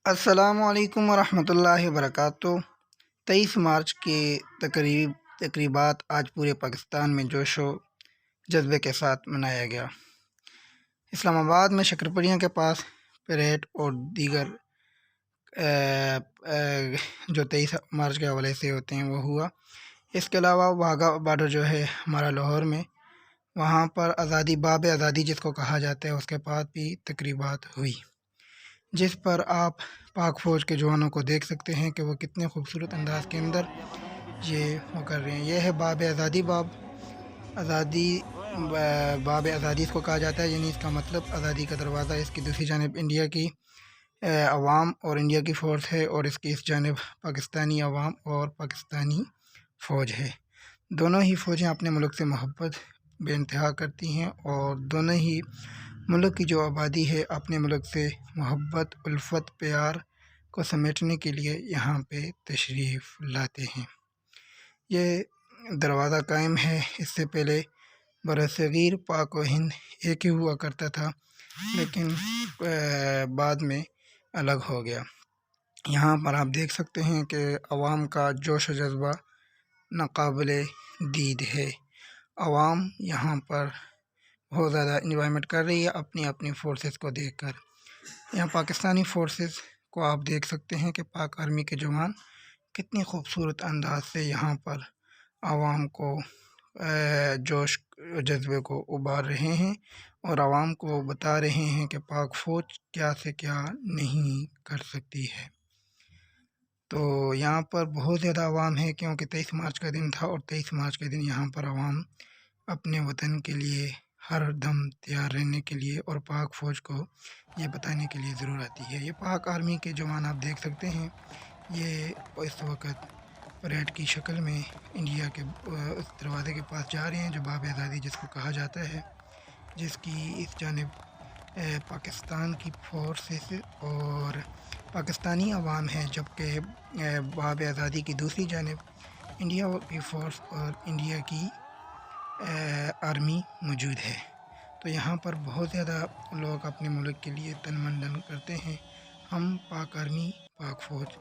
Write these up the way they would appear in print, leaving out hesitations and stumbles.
السلام علیکم ورحمۃ اللہ وبرکاتہ۔ 23 مارچ کے تقریبات آج پورے پاکستان میں جوش و جذبے کے ساتھ منایا گیا۔ اسلام آباد میں شکرپریاں کے پاس پریڈ اور دیگر جو 23 مارچ کے حوالے سے ہوتے ہیں وہ ہوا۔ اس کے علاوہ واہگہ بارڈر جو ہے ہمارا لاہور میں، وہاں پر آزادی باب آزادی جس کو کہا جاتا ہے، اس کے پاس بھی تقریبات ہوئی، جس پر آپ پاک فوج کے جوانوں کو دیکھ سکتے ہیں کہ وہ کتنے خوبصورت انداز کے اندر یہ وہ کر رہے ہیں۔ یہ ہے باب آزادی۔ باب آزادی اس کو کہا جاتا ہے، یعنی اس کا مطلب آزادی کا دروازہ۔ اس کی دوسری جانب انڈیا کی عوام اور انڈیا کی فورس ہے، اور اس کی اس جانب پاکستانی عوام اور پاکستانی فوج ہے۔ دونوں ہی فوجیں اپنے ملک سے محبت بے انتہا کرتی ہیں، اور دونوں ہی ملک کی جو آبادی ہے اپنے ملک سے محبت، الفت، پیار کو سمیٹنے کے لیے یہاں پہ تشریف لاتے ہیں۔ یہ دروازہ قائم ہے۔ اس سے پہلے برصغیر پاک و ہند ایک ہی ہوا کرتا تھا، لیکن بعد میں الگ ہو گیا۔ یہاں پر آپ دیکھ سکتے ہیں کہ عوام کا جوش و جذبہ ناقابل دید ہے۔ عوام یہاں پر بہت زیادہ انجوائمنٹ کر رہی ہے اپنی اپنی فورسز کو دیکھ کر۔ یہاں پاکستانی فورسز کو آپ دیکھ سکتے ہیں کہ پاک آرمی کے جوان کتنی خوبصورت انداز سے یہاں پر عوام کو جوش و جذبے کو ابار رہے ہیں، اور عوام کو بتا رہے ہیں کہ پاک فوج کیا سے کیا نہیں کر سکتی ہے۔ تو یہاں پر بہت زیادہ عوام ہے، کیونکہ 23 مارچ کا دن تھا، اور 23 مارچ کے دن یہاں پر عوام اپنے وطن کے لیے ہر دم تیار رہنے کے لیے اور پاک فوج کو یہ بتانے کے لیے ضرور آتی ہے۔ یہ پاک آرمی کے جوان آپ دیکھ سکتے ہیں، یہ اس وقت پریڈ کی شکل میں انڈیا کے اس دروازے کے پاس جا رہے ہیں جو باب آزادی جس کو کہا جاتا ہے، جس کی اس جانب پاکستان کی فورسز اور پاکستانی عوام ہے، جبکہ باب آزادی کی دوسری جانب انڈیا کی فورس اور انڈیا کی آرمی موجود ہے۔ تو یہاں پر بہت زیادہ لوگ اپنے ملک کے لیے تن من دھن کرتے ہیں۔ ہم پاک آرمی پاک فوج،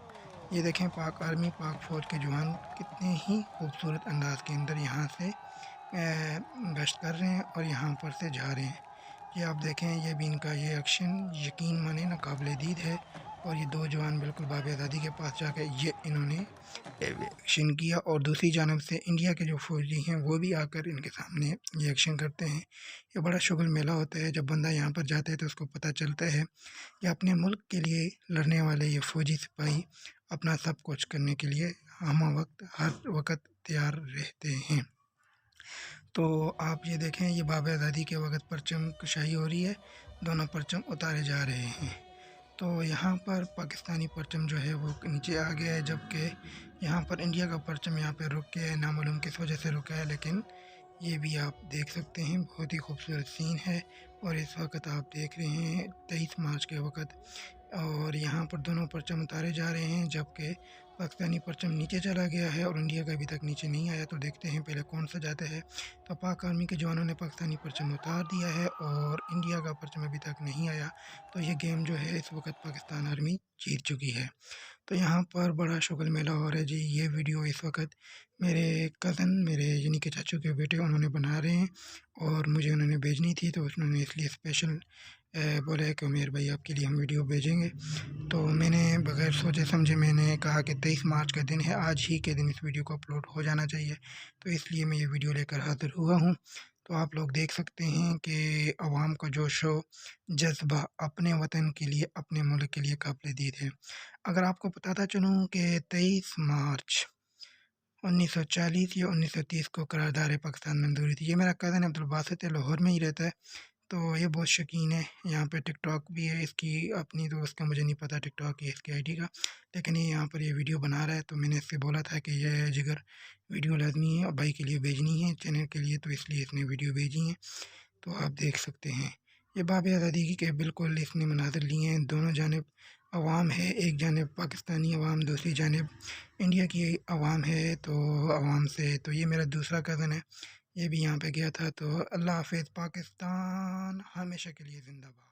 یہ دیکھیں پاک آرمی پاک فوج کے جوان کتنے ہی خوبصورت انداز کے اندر یہاں سے گشت کر رہے ہیں اور یہاں پر سے جا رہے ہیں۔ یہ آپ دیکھیں، یہ بھی ان کا یہ ایکشن یقین مانے ناقابل دید ہے، اور یہ دو جوان بالکل باب آزادی کے پاس جا کے یہ انہوں نے ایکشن کیا، اور دوسری جانب سے انڈیا کے جو فوجی ہیں وہ بھی آ کر ان کے سامنے یہ ایکشن کرتے ہیں۔ یہ بڑا شغل میلہ ہوتا ہے، جب بندہ یہاں پر جاتا ہے تو اس کو پتہ چلتا ہے کہ اپنے ملک کے لیے لڑنے والے یہ فوجی سپاہی اپنا سب کچھ کرنے کے لیے ہر وقت تیار رہتے ہیں۔ تو آپ یہ دیکھیں، یہ باب آزادی کے وقت پرچم کشائی ہو رہی ہے، دونوں پرچم اتارے جا رہے ہیں۔ تو یہاں پر پاکستانی پرچم جو ہے وہ نیچے آ گیا ہے، جبکہ یہاں پر انڈیا کا پرچم یہاں پہ رک کے نامعلوم کس وجہ سے رکا ہے، لیکن یہ بھی آپ دیکھ سکتے ہیں بہت ہی خوبصورت سین ہے۔ اور اس وقت آپ دیکھ رہے ہیں 23 مارچ کے وقت، اور یہاں پر دونوں پرچم اتارے جا رہے ہیں، جبکہ پاکستانی پرچم نیچے چلا گیا ہے اور انڈیا کا ابھی تک نیچے نہیں آیا۔ تو دیکھتے ہیں پہلے کون سا جاتا ہے۔ تو پاک آرمی کے جوانوں نے پاکستانی پرچم اتار دیا ہے اور انڈیا کا پرچم ابھی تک نہیں آیا۔ تو یہ گیم جو ہے اس وقت پاکستان آرمی جیت چکی ہے۔ تو یہاں پر بڑا شغل میلہ ہو رہا ہے جی۔ یہ ویڈیو اس وقت میرے کزن، میرے یعنی کہ چاچو کے بیٹے، انہوں نے بنا رہے ہیں اور مجھے انہوں نے بھیجنی تھی، تو انہوں نے اس لیے اسپیشل بولا ہے کہ عمیر بھائی آپ کے لیے ہم ویڈیو بھیجیں گے۔ تو میں نے بغیر سوچے سمجھے میں نے کہا کہ 23 مارچ کا دن ہے، آج ہی کے دن اس ویڈیو کو اپلوڈ ہو جانا چاہیے، تو اس لیے میں یہ ویڈیو لے کر حاضر ہوا ہوں۔ تو آپ لوگ دیکھ سکتے ہیں کہ عوام کا جوش و جذبہ اپنے وطن کے لیے، اپنے ملک کے لیے قابل دید ہے۔ اگر آپ کو بتاتا چلوں کہ 23 مارچ 1940 یا 1930 کو قرارداد پاکستان منظوری تھی۔ یہ میرا کزن عبدالباسط ہے، لاہور میں ہی رہتا ہے، تو یہ بہت شوقین ہے۔ یہاں پہ ٹک ٹاک بھی ہے اس کی اپنی، تو اس کا مجھے نہیں پتہ ٹک ٹاک کی اس کی ID کا، لیکن یہ یہاں پر یہ ویڈیو بنا رہا ہے۔ تو میں نے اس سے بولا تھا کہ یہ جگر ویڈیو لازمی ہے اور بھائی کے لیے بھیجنی ہے چینل کے لیے، تو اس لیے اس نے ویڈیو بھیجی ہے۔ تو آپ دیکھ سکتے ہیں یہ باب آزادی کی کہ بالکل اس نے مناظر لیے ہیں۔ دونوں جانب عوام ہے، ایک جانب پاکستانی عوام، دوسری جانب انڈیا کی عوام ہے۔ تو عوام سے تو یہ میرا دوسرا کزن ہے، یہ بھی یہاں پہ گیا تھا۔ تو اللہ حافظ، پاکستان ہمیشہ کے لیے زندہ باد۔